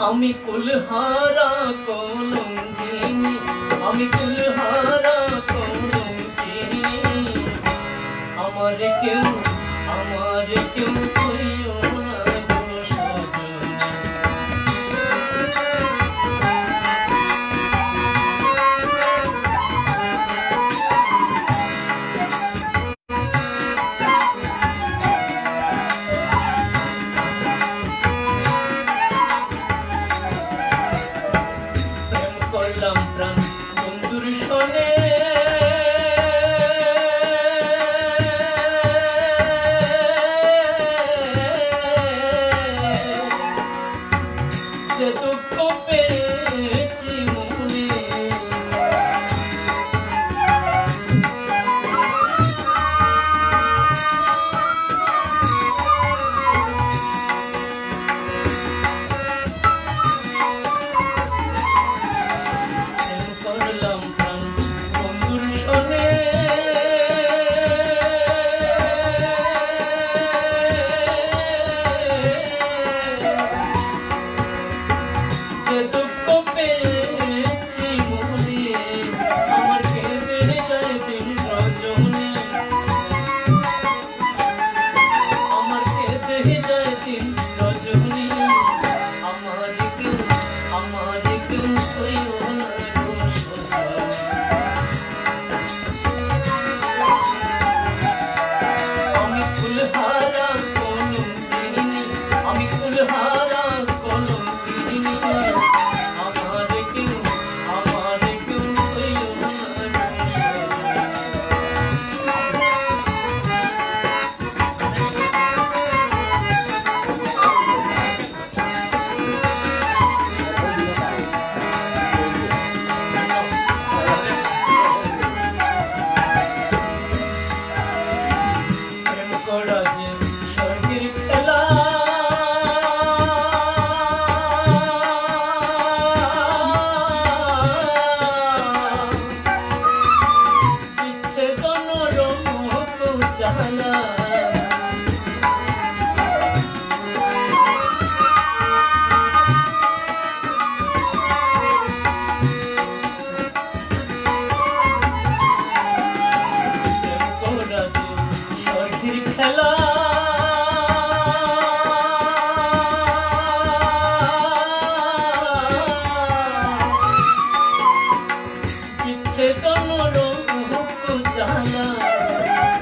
আমি কুলহারা কলঙ্কিনী, আমি কুলহারা কলঙ্কিনী। আমার কেউ সইও না গো সজনী। করলাম প্রাণ বন্ধুর সনে, যে দুঃখ পেয়েছি মনে।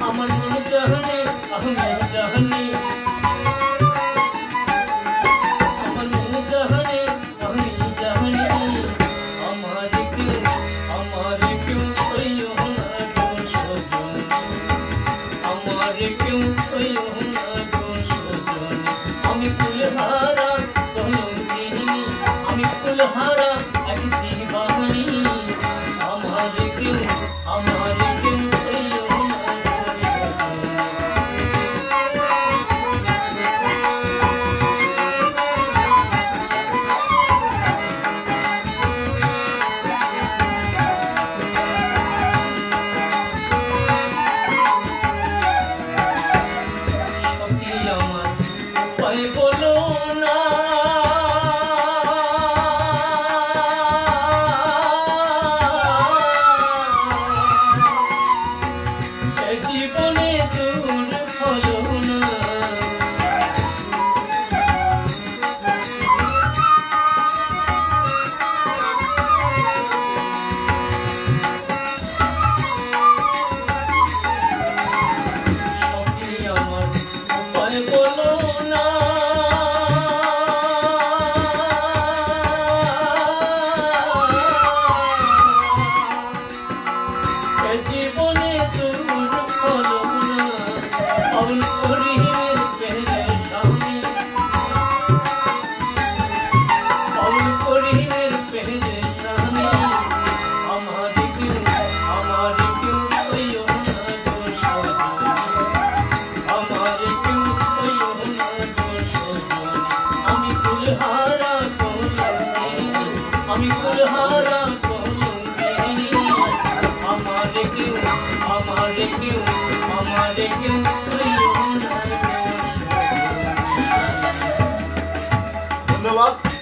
আমার মন জাহানে আমি জাহানি, আমার মন জাহানে আমি জাহানি। আমার কেউ সইও না গো সজনী, আমার কেউ সইও না গো সজনী। আমি কুলহারা কলঙ্কিনী, আমি কুলহারা এক দিবানী। আমার কেউ বলো না জীবনে দূর হলো না। সখী আমার উপায় বলো না, জীবনে দূর হলো না। পাগল করিমের পেরেশানি, পাগল করিমের পেরেশানি। আমার কেউ সইও না গো সজনী, আমার কেউ সইও না গো সজনী। আমি কুলহারা কলঙ্কিনী, আমি কুলহারা কলঙ্কিনী। আমার কেউ সইও না গো সজনী। ধন্যবাদ।